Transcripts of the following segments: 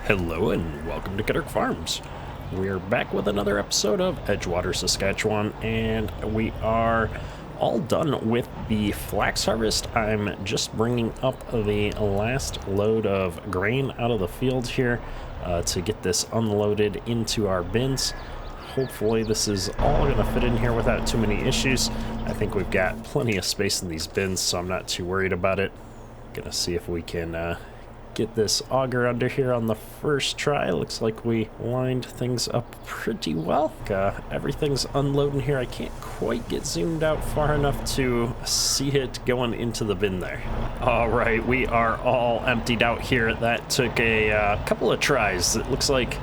Hello and welcome to Kitterick Farms. We're back with another episode of Edgewater, Saskatchewan, and we are all done with the flax harvest. I'm just bringing up the last load of grain out of the field here to get this unloaded into our bins. Hopefully this is all going to fit in here without too many issues. I think we've got plenty of space in these bins, so I'm not too worried about it. Gonna see if we can get this auger under here on the first try. Looks like we lined things up pretty well. Everything's unloading here. I can't quite get zoomed out far enough to see it going into the bin there. All right, we are all emptied out here. That took a couple of tries. It looks like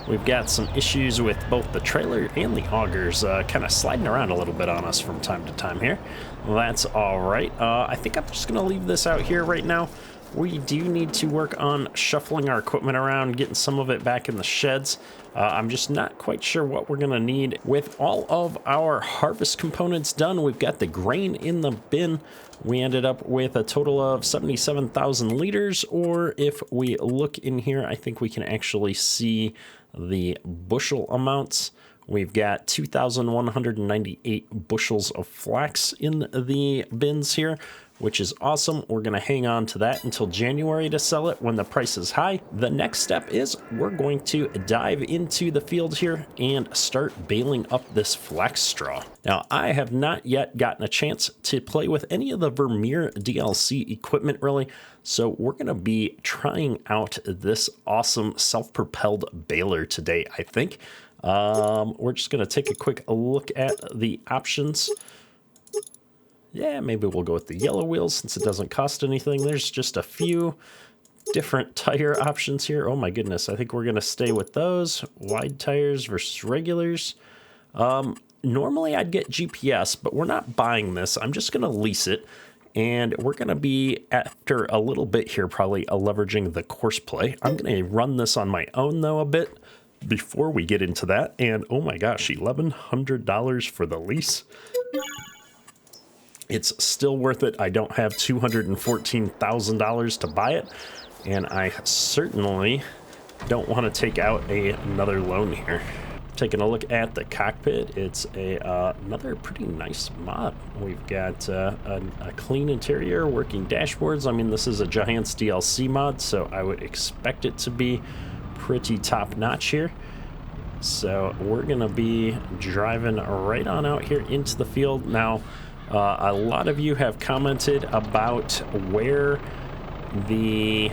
we've got some issues with both the trailer and the augers kind of sliding around a little bit on us from time to time here. Well, that's all right. I think I'm just going to leave this out here right now. We do need to work on shuffling our equipment around, getting some of it back in the sheds. I'm just not quite sure what we're going to need. With all of our harvest components done, we've got the grain in the bin. We ended up with a total of 77,000 liters, or if we look in here, I think we can actually see the bushel amounts. We've got 2,198 bushels of flax in the bins here, which is awesome. We're going to hang on to that until January to sell it when the price is high. The next step is we're going to dive into the field here and start baling up this flax straw. Now, I have not yet gotten a chance to play with any of the Vermeer DLC equipment really, so we're going to be trying out this awesome self-propelled baler today, I think. We're just going to take a quick look at the options. Yeah, maybe we'll go with the yellow wheels since it doesn't cost anything. There's just a few different tire options here. Oh my goodness, I think we're going to stay with those. Wide tires versus regulars. Normally I'd get GPS, but we're not buying this. I'm just going to lease it. And we're going to be, after a little bit here, probably leveraging the course play. I'm going to run this on my own, though, a bit before we get into that. And oh my gosh, $1,100 for the lease. It's still worth it. I don't have $214,000 to buy it, and I certainly don't want to take out another loan here. Taking a look at the cockpit, it's another pretty nice mod. We've got a clean interior, working dashboards. I mean, this is a Giants DLC mod, so I would expect it to be pretty top-notch here. So we're going to be driving right on out here into the field. Now, a lot of you have commented about where the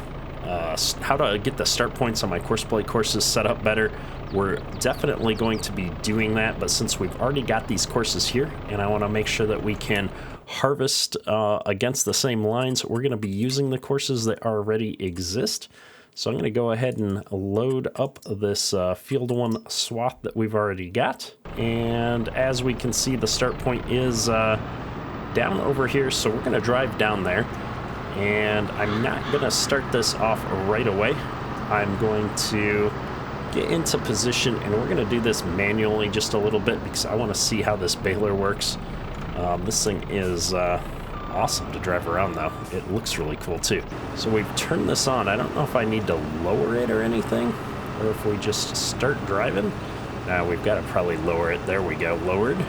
how to get the start points on my course play courses set up better. We're definitely going to be doing that, but since we've already got these courses here and I want to make sure that we can harvest against the same lines, we're going to be using the courses that already exist. So I'm going to go ahead and load up this field one swath that we've already got. And as we can see, the start point is down over here, so we're going to drive down there. And I'm not going to start this off right away. I'm going to get into position, and we're going to do this manually just a little bit because I want to see how this baler works. This thing is awesome to drive around, though. It looks really cool too. So we've turned this on. I don't know if I need to lower it or anything, or if we just start driving. We've got to probably lower it. There we go, lowered.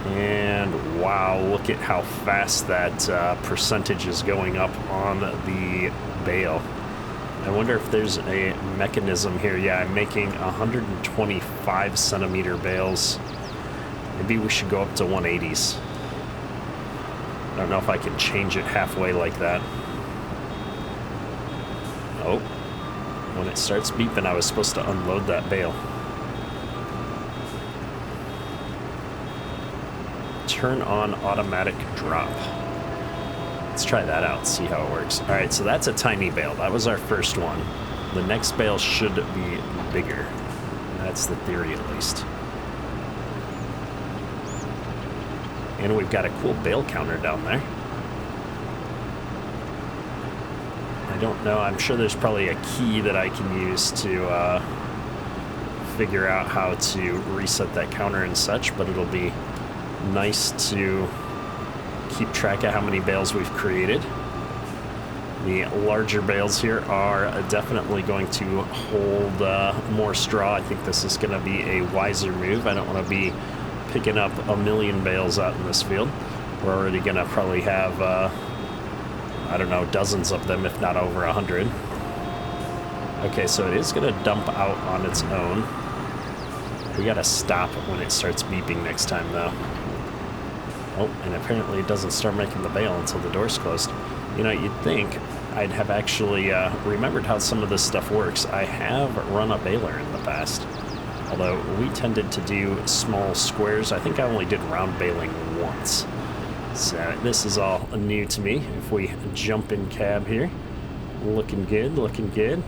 And wow, look at how fast that percentage is going up on the bale. I wonder if there's a mechanism here. Yeah, I'm making 125 centimeter bales. Maybe we should go up to 180s. I don't know if I can change it halfway like that. Oh, when it starts beeping, I was supposed to unload that bale. Turn on automatic drop. Let's try that out, see how it works. All right, so that's a tiny bale. That was our first one. The next bale should be bigger. That's the theory, at least. And we've got a cool bale counter down there. I don't know. I'm sure there's probably a key that I can use to figure out how to reset that counter and such, but it'll be nice to keep track of how many bales we've created. The larger bales here are definitely going to hold more straw. I think this is going to be a wiser move. I don't want to be picking up a million bales out in this field. We're already going to probably have, I don't know, dozens of them, if not over 100. Okay, so it is going to dump out on its own. We got to stop when it starts beeping next time, though. Oh, and apparently it doesn't start making the bale until the door's closed. You know, you'd think I'd have actually remembered how some of this stuff works. I have run a baler in the past, although we tended to do small squares. I think I only did round baling once. So this is all new to me. If we jump in cab here, looking good, looking good.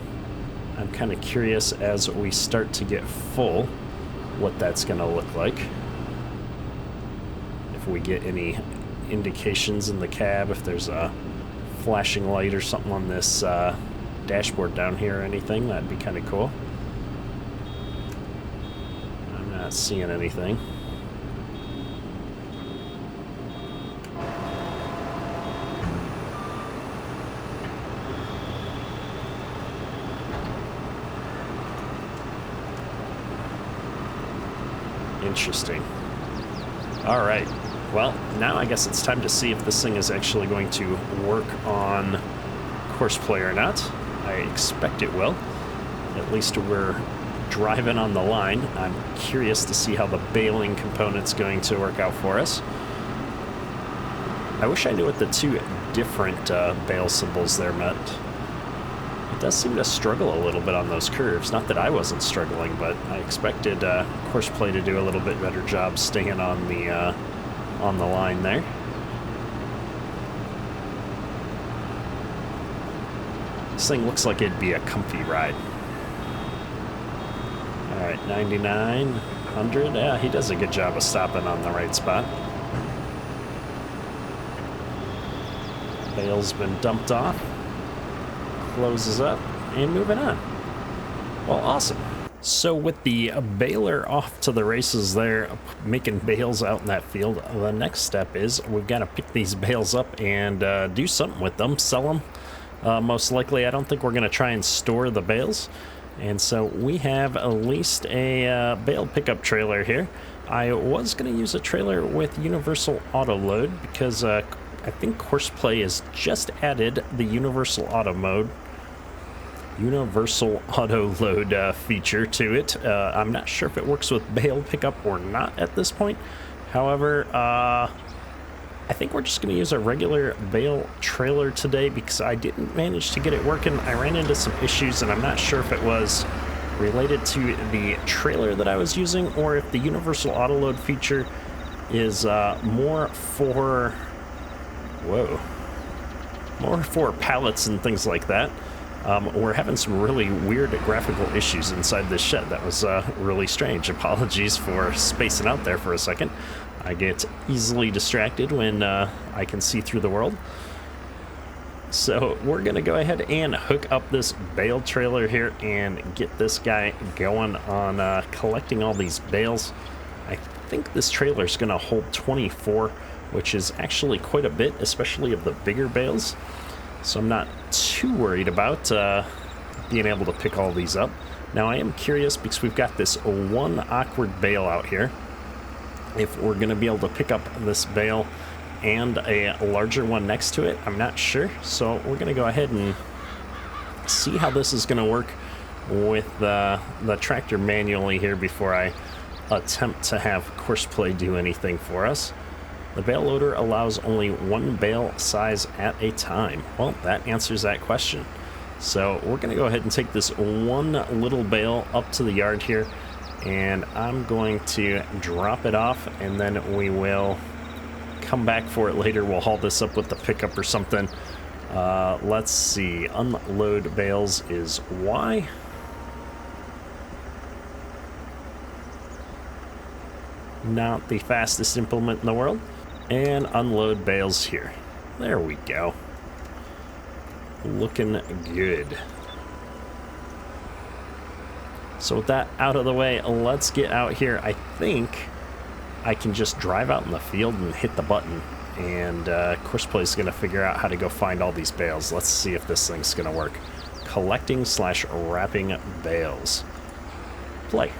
I'm kind of curious as we start to get full what that's going to look like. If we get any indications in the cab, if there's a flashing light or something on this dashboard down here or anything, that'd be kind of cool. I'm not seeing anything. Interesting. All right. Well, now I guess it's time to see if this thing is actually going to work on courseplay or not. I expect it will. At least we're driving on the line. I'm curious to see how the baling component's going to work out for us. I wish I knew what the two different bale symbols there meant. It does seem to struggle a little bit on those curves. Not that I wasn't struggling, but I expected courseplay to do a little bit better job staying on the line there. This thing looks like it'd be a comfy ride. All right, 99, 100. Yeah, he does a good job of stopping on the right spot. Bale's been dumped off. Closes up and moving on. Well, awesome. So with the baler off to the races there, making bales out in that field, the next step is we've got to pick these bales up and do something with them, sell them. Most likely, I don't think we're going to try and store the bales. And so we have at least a bale pickup trailer here. I was going to use a trailer with universal auto load because I think Courseplay has just added the universal auto load feature to it. I'm not sure if it works with bale pickup or not at this point. However, I think we're just going to use a regular bale trailer today because I didn't manage to get it working. I ran into some issues and I'm not sure if it was related to the trailer that I was using or if the universal auto load feature is more for pallets and things like that. We're having some really weird graphical issues inside this shed. That was really strange. Apologies for spacing out there for a second. I get easily distracted when I can see through the world. So we're going to go ahead and hook up this bale trailer here and get this guy going on collecting all these bales. I think this trailer is going to hold 24, which is actually quite a bit, especially of the bigger bales. So I'm not too worried about being able to pick all these up. Now I am curious because we've got this one awkward bale out here. If we're going to be able to pick up this bale and a larger one next to it, I'm not sure. So we're going to go ahead and see how this is going to work with the tractor manually here before I attempt to have Courseplay do anything for us. The bale loader allows only one bale size at a time. Well, that answers that question. So we're going to go ahead and take this one little bale up to the yard here, and I'm going to drop it off, and then we will come back for it later. We'll haul this up with the pickup or something. Let's see. Unload bales is Y. Not the fastest implement in the world. And unload bales here. There we go. Looking good. So with that out of the way, let's get out here. I think I can just drive out in the field and hit the button and Courseplay is going to figure out how to go find all these bales. Let's see if this thing's going to work. Collecting / wrapping bales. Play.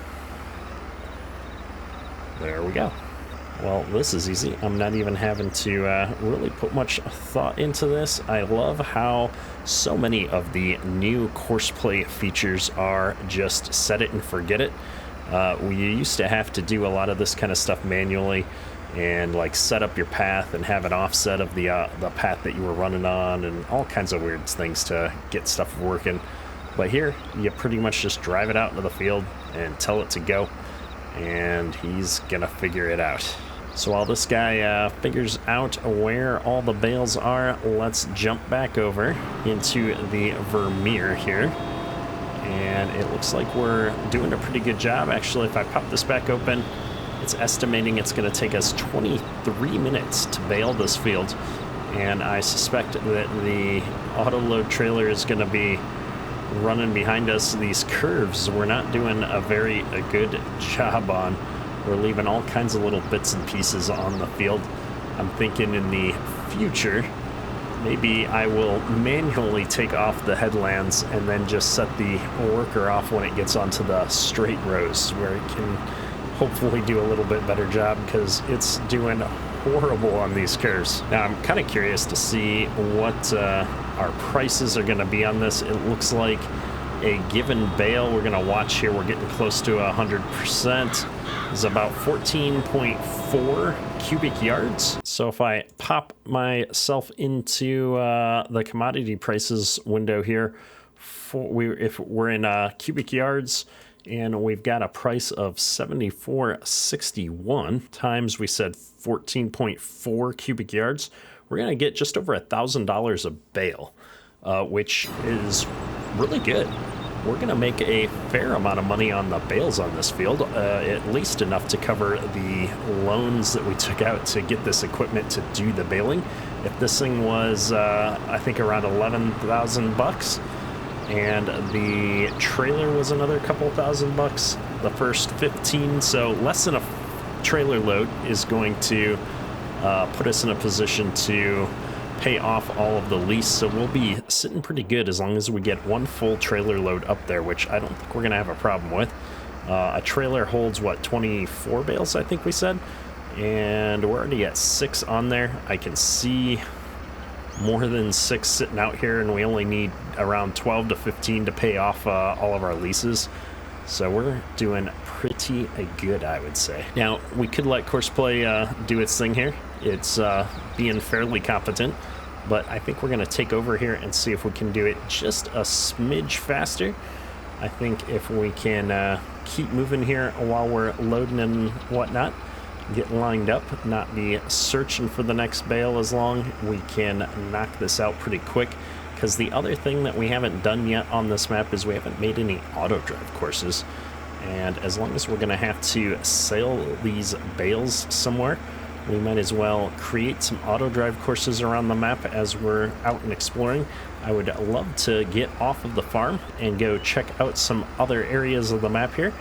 There we go. Well, this is easy. I'm not even having to really put much thought into this. I love how so many of the new Courseplay features are just set it and forget it. We used to have to do a lot of this kind of stuff manually and like set up your path and have an offset of the path that you were running on and all kinds of weird things to get stuff working. But here, you pretty much just drive it out into the field and tell it to go, and he's gonna figure it out. So while this guy figures out where all the bales are, let's jump back over into the Vermeer here. And it looks like we're doing a pretty good job. Actually, if I pop this back open, it's estimating it's going to take us 23 minutes to bale this field. And I suspect that the auto load trailer is going to be running behind us. These curves we're not doing a very good job on. We're leaving all kinds of little bits and pieces on the field. I'm thinking in the future, maybe I will manually take off the headlands and then just set the worker off when it gets onto the straight rows, where it can hopefully do a little bit better job, because it's doing horrible on these curves. Now, I'm kind of curious to see what our prices are going to be on this. It looks like a given bale we're going to watch here, we're getting close to 100%, is about 14.4 cubic yards. So if I pop myself into the commodity prices window here, if we're in cubic yards, and we've got a price of 74.61 times, we said 14.4 cubic yards, we're going to get just over $1,000 a bale, which is really good. We're going to make a fair amount of money on the bales on this field, at least enough to cover the loans that we took out to get this equipment to do the baling. If this thing was, I think, around $11,000, and the trailer was another couple $1,000, the first 15, so less than a trailer load is going to put us in a position to pay off all of the lease. So we'll be sitting pretty good as long as we get one full trailer load up there, which I don't think we're gonna have a problem with. A trailer holds what, 24 bales, I think we said, and we're already at 6 on there. I can see more than 6 sitting out here, and we only need around 12 to 15 to pay off all of our leases. So we're doing pretty good, I would say. Now, we could let Courseplay do its thing here. It's being fairly competent, but I think we're going to take over here and see if we can do it just a smidge faster. I think if we can keep moving here while we're loading and whatnot, get lined up, not be searching for the next bale as long, we can knock this out pretty quick. Because the other thing that we haven't done yet on this map is we haven't made any auto drive courses. And as long as we're going to have to sail these bales somewhere, we might as well create some auto drive courses around the map as we're out and exploring. I would love to get off of the farm and go check out some other areas of the map here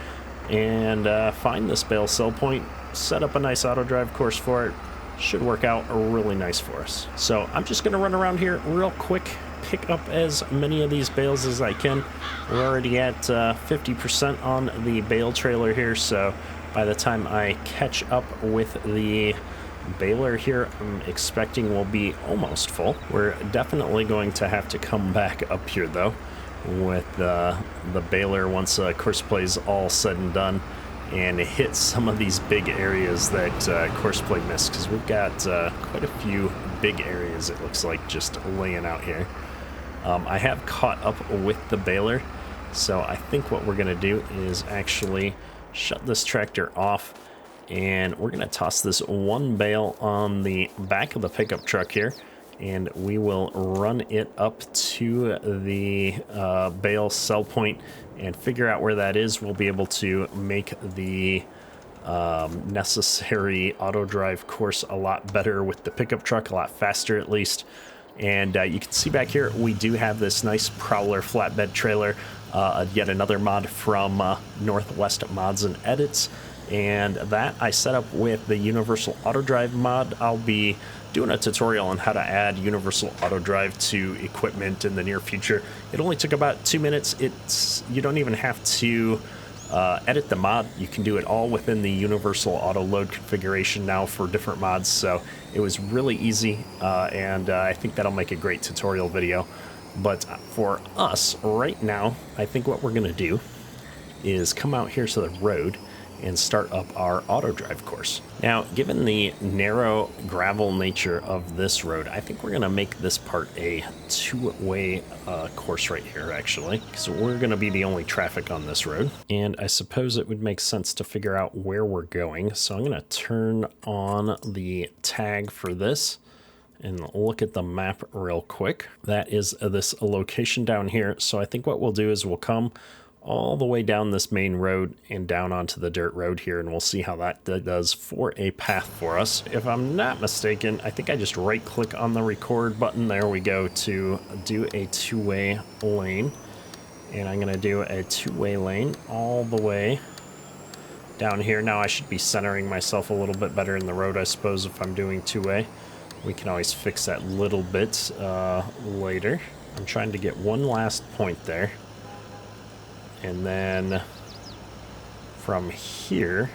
and find this bale sell point, set up a nice auto drive course for it. Should work out really nice for us. So I'm just going to run around here real quick, pick up as many of these bales as I can. We're already at 50% on the bale trailer here, so by the time I catch up with the baler here, I'm expecting we'll be almost full. We're definitely going to have to come back up here though with the baler once Courseplay's all said and done, and hit some of these big areas that Courseplay missed, because we've got quite a few big areas, it looks like, just laying out here. I have caught up with the baler, so I think what we're going to do is actually shut this tractor off, and we're going to toss this one bale on the back of the pickup truck here, and we will run it up to the bale sell point and figure out where that is. We'll be able to make the necessary auto drive course a lot better with the pickup truck, a lot faster at least. And you can see back here, we do have this nice Prowler flatbed trailer, yet another mod from Northwest Mods and Edits. And that I set up with the Universal Auto Drive mod. I'll be doing a tutorial on how to add universal auto drive to equipment in the near future. It only took about 2 minutes. You don't even have to edit the mod. You can do it all within the universal auto load configuration now for different mods. So it was really easy, and I think that'll make a great tutorial video. But for us right now, I think what we're going to do is come out here to the road and start up our auto drive course. Now, given the narrow gravel nature of this road, I think we're going to make this part a two-way course right here, actually, because we're going to be the only traffic on this road. And I suppose it would make sense to figure out where we're going. So I'm going to turn on the tag for this and look at the map real quick. That is this location down here. So I think what we'll do is we'll come all the way down this main road and down onto the dirt road here, and we'll see how that does for a path for us. If I'm not mistaken, I think I just right click on the record button, there we go, to do a two-way lane. And I'm gonna do a two-way lane all the way down here. Now I should be centering myself a little bit better in the road, I suppose, if I'm doing two-way. We can always fix that little bit later. I'm trying to get one last point there. And then from here,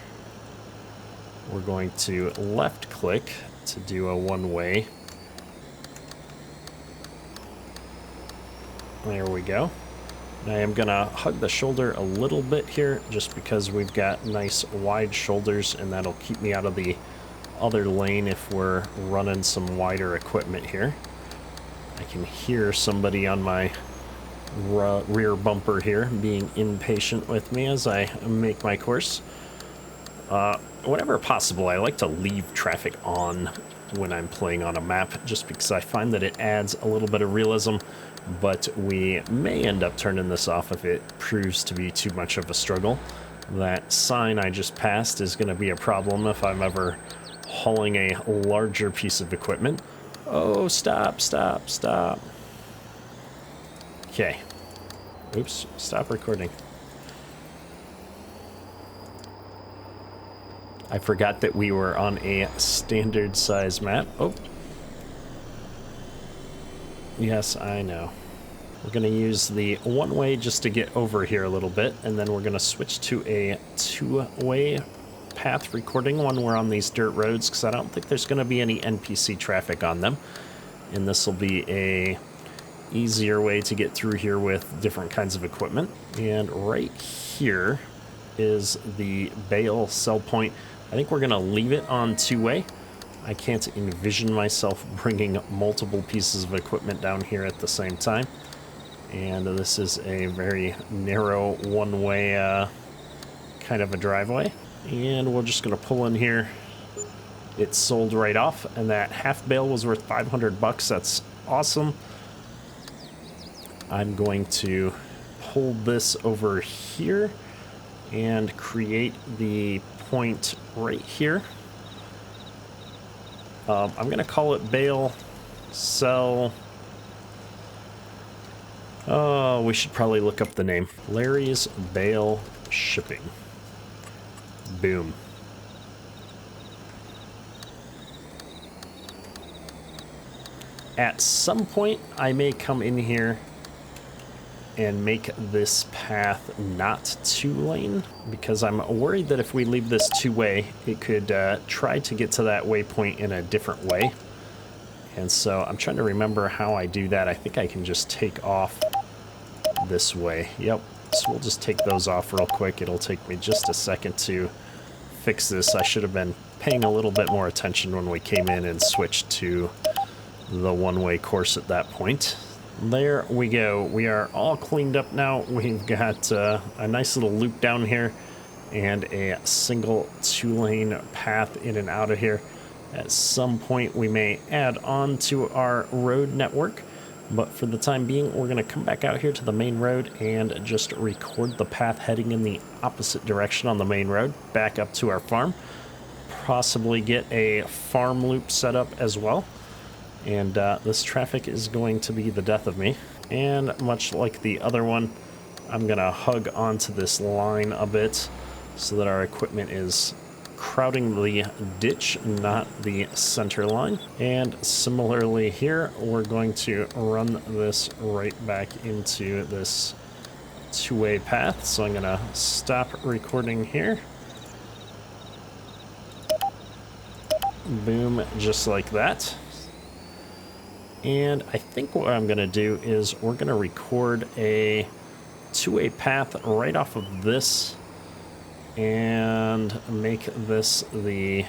we're going to left click to do a one-way. There we go. And I am gonna hug the shoulder a little bit here just because we've got nice wide shoulders, and that'll keep me out of the other lane if we're running some wider equipment here. I can hear somebody on my rear bumper here being impatient with me as I make my course. Whenever possible, I like to leave traffic on when I'm playing on a map, just because I find that it adds a little bit of realism, but we may end up turning this off if it proves to be too much of a struggle. That sign I just passed is going to be a problem if I'm ever hauling a larger piece of equipment. Oh, stop, stop, stop. Okay. Oops, stop recording. I forgot that we were on a standard size map. Oh. Yes, I know. We're going to use the one-way just to get over here a little bit, and then we're going to switch to a two-way path recording when we're on these dirt roads, because I don't think there's going to be any NPC traffic on them. And this will be a easier way to get through here with different kinds of equipment. And right here is the bale sell point. I think we're going to leave it on two-way. I can't envision myself bringing multiple pieces of equipment down here at the same time. And this is a very narrow one-way kind of a driveway. And we're just going to pull in here. It's sold right off, and that half bale was worth 500 bucks. That's awesome. I'm going to pull this over here and create the point right here. I'm going to call it Bale Sell. Oh, we should probably look up the name. Larry's Bale Shipping. Boom. At some point, I may come in here and make this path not two-lane, because I'm worried that if we leave this two-way, it could try to get to that waypoint in a different way. And so I'm trying to remember how I do that. I think I can just take off this way. Yep. So we'll just take those off real quick. It'll take me just a second to fix this. I should have been paying a little bit more attention when we came in and switched to the one-way course at that point. There we go. We are all cleaned up now. We've got a nice little loop down here and a single two-lane path in and out of here. At some point we may add on to our road network, but for the time being we're going to come back out here to the main road and just record the path heading in the opposite direction on the main road back up to our farm. Possibly get a farm loop set up as well. And this traffic is going to be the death of me. And much like the other one, I'm going to hug onto this line a bit so that our equipment is crowding the ditch, not the center line. And similarly here, we're going to run this right back into this two-way path. So I'm gonna stop recording here. Boom, just like that. And I think what I'm gonna do is we're gonna record a two-way path right off of this and make this the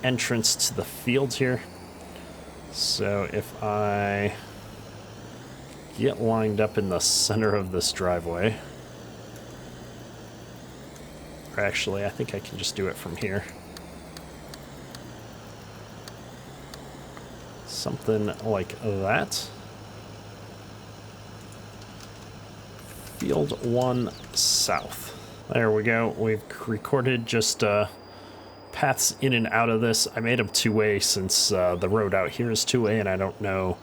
entrance to the field here. So if I get lined up in the center of this driveway, or actually I think I can just do it from here. Something like that. Field 1 south. There we go. We've recorded just paths in and out of this. I made them two-way since the road out here is two-way, and I don't know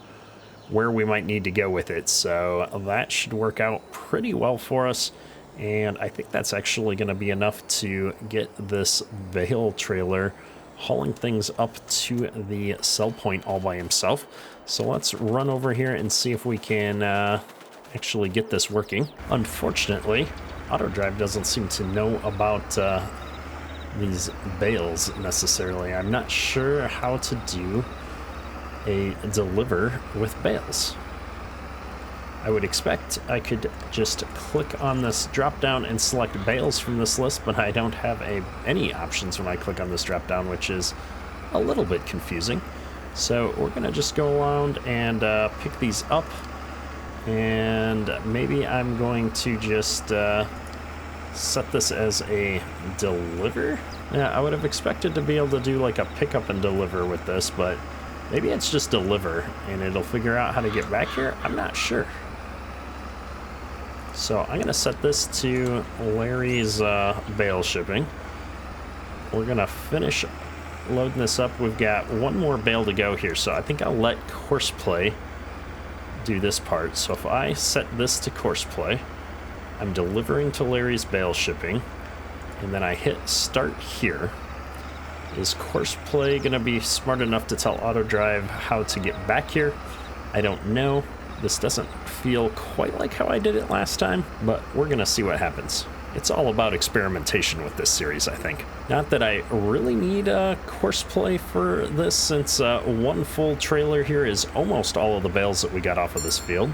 where we might need to go with it. So that should work out pretty well for us. And I think that's actually going to be enough to get this bale trailer hauling things up to the sell point all by himself. So let's run over here and see if we can actually get this working. Unfortunately, AutoDrive doesn't seem to know about these bales necessarily. I'm not sure how to do a deliver with bales. I would expect I could just click on this drop down and select bales from this list, but I don't have any options when I click on this drop down, which is a little bit confusing. So we're gonna just go around and pick these up, and maybe I'm going to just set this as a deliver. Yeah, I would have expected to be able to do like a pickup and deliver with this, but maybe it's just deliver and it'll figure out how to get back here. I'm not sure. So I'm gonna set this to Larry's bale shipping. We're gonna finish loading this up. We've got one more bale to go here, so I think I'll let Courseplay do this part. So if I set this to Courseplay, I'm delivering to Larry's bale shipping, and then I hit start here. Is Courseplay gonna be smart enough to tell AutoDrive how to get back here? I don't know. This doesn't feel quite like how I did it last time, but we're gonna see what happens. It's all about experimentation with this series, I think. Not that I really need Courseplay for this, since one full trailer here is almost all of the bales that we got off of this field.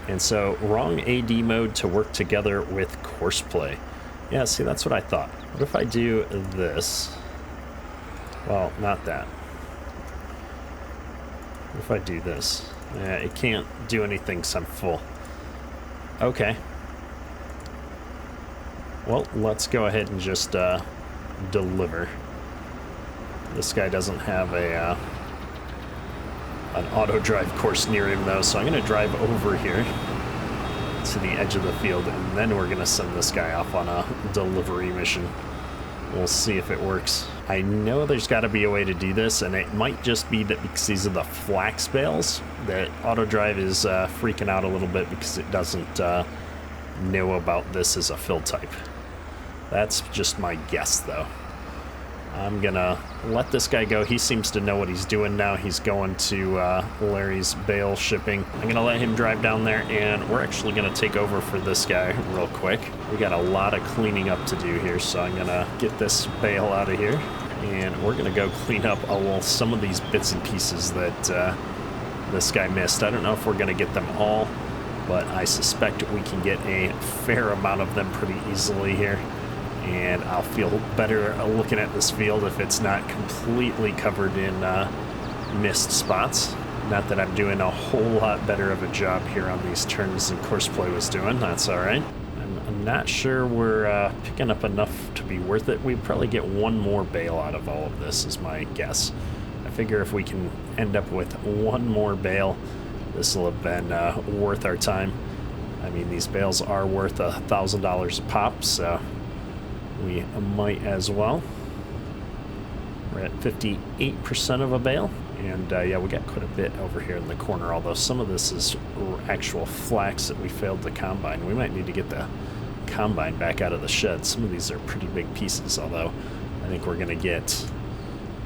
And so wrong AD mode to work together with Courseplay. Yeah, see, that's what I thought. What if I do this? Well, not that. What if I do this? It can't do anything because I'm full. Okay. Well, let's go ahead and just deliver. This guy doesn't have an AutoDrive course near him though, so I'm gonna drive over here to the edge of the field, and then we're gonna send this guy off on a delivery mission. We'll see if it works. I know there's got to be a way to do this, and it might just be that because these are the flax bales that AutoDrive is freaking out a little bit because it doesn't know about this as a fill type. That's just my guess though. I'm gonna let this guy go. He seems to know what he's doing now. He's going to Larry's bale shipping. I'm gonna let him drive down there, and we're actually gonna take over for this guy real quick. We got a lot of cleaning up to do here, so I'm gonna get this bale out of here, and we're gonna go clean up some of these bits and pieces that this guy missed. I don't know if we're gonna get them all, but I suspect we can get a fair amount of them pretty easily here. And I'll feel better looking at this field if it's not completely covered in missed spots. Not that I'm doing a whole lot better of a job here on these turns than Courseplay was doing. That's all right. I'm not sure we're picking up enough to be worth it. We'd probably get one more bale out of all of this is my guess. I figure if we can end up with one more bale, this will have been worth our time. I mean, these bales are worth $1,000 a pop, so we might as well. We're at 58% of a bale, and yeah, we got quite a bit over here in the corner, although some of this is actual flax that we failed to combine. We might need to get the combine back out of the shed. Some of these are pretty big pieces, although I think we're going to get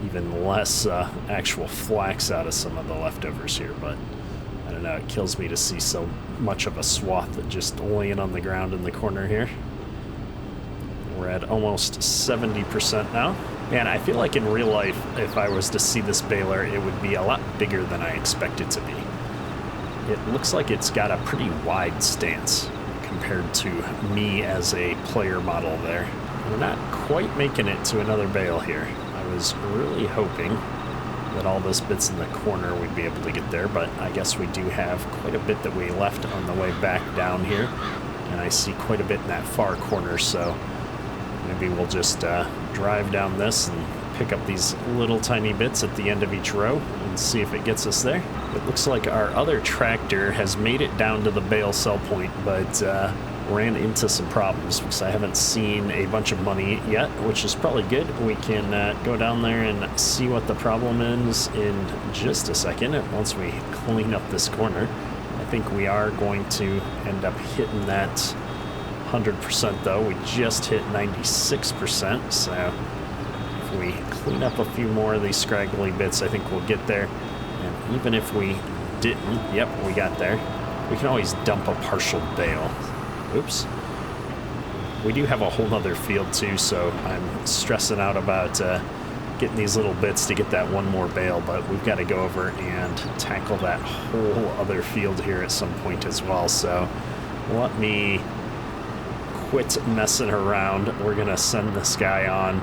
even less actual flax out of some of the leftovers here, but I don't know, it kills me to see so much of a swath just laying on the ground in the corner here. We're at almost 70% now. Man, I feel like in real life, if I was to see this baler, it would be a lot bigger than I expect it to be. It looks like it's got a pretty wide stance compared to me as a player model there. We're not quite making it to another bale here. I was really hoping that all this bits in the corner we'd be able to get there, but I guess we do have quite a bit that we left on the way back down here, and I see quite a bit in that far corner, so maybe we'll just drive down this and pick up these little tiny bits at the end of each row and see if it gets us there. It looks like our other tractor has made it down to the bale sell point, but ran into some problems because I haven't seen a bunch of money yet, which is probably good. We can go down there and see what the problem is in just a second once we clean up this corner. I think we are going to end up hitting that 100% though. We just hit 96%, so if we clean up a few more of these scraggly bits, I think we'll get there. And even if we didn't, yep, we got there. We can always dump a partial bale. Oops. We do have a whole nother field too, so I'm stressing out about getting these little bits to get that one more bale, but we've got to go over and tackle that whole other field here at some point as well. So let me quit messing around. We're gonna send this guy on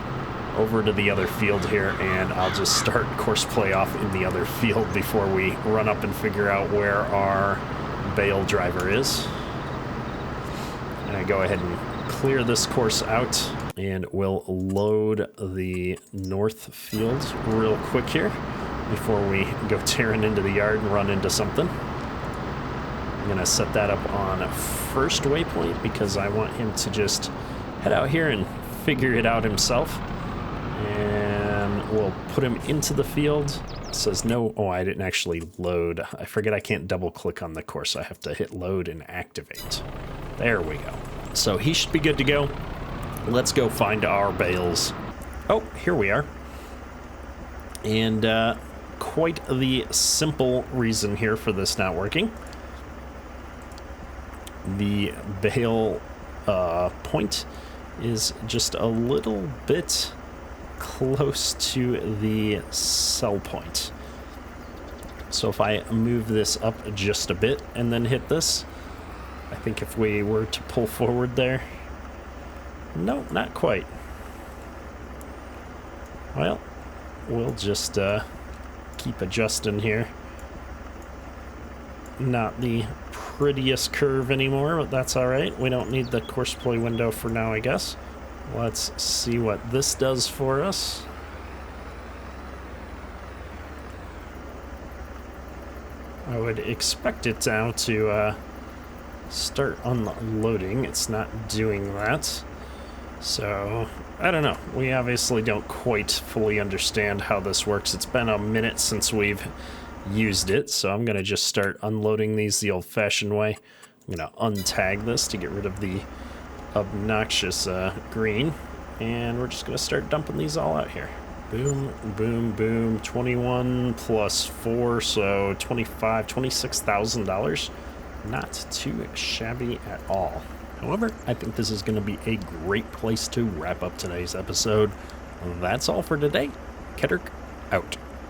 over to the other field here, and I'll just start course play off in the other field before we run up and figure out where our bale driver is. And go ahead and clear this course out, and we'll load the north field real quick here before we go tearing into the yard and run into something. I'm gonna set that up on first waypoint because I want him to just head out here and figure it out himself. And we'll put him into the field. It says no, oh, I didn't actually load. I forget I can't double click on the course. I have to hit load and activate. There we go. So he should be good to go. Let's go find our bales. Oh, here we are. And quite the simple reason here for this not working. The bale point is just a little bit close to the sell point. So if I move this up just a bit and then hit this, I think if we were to pull forward there, no, not quite. Well, we'll just keep adjusting here. Not the prettiest curve anymore, but that's all right. We don't need the course play window for now, I guess. Let's see what this does for us. I would expect it now to start unloading. It's not doing that. So, I don't know. We obviously don't quite fully understand how this works. It's been a minute since we've used it, so I'm going to just start unloading these the old-fashioned way. I'm going to untag this to get rid of the obnoxious green, and we're just going to start dumping these all out here. Boom, boom, boom. 21 plus 4, so $26,000. Not too shabby at all. However, I think this is going to be a great place to wrap up today's episode. That's all for today. Ketterk out.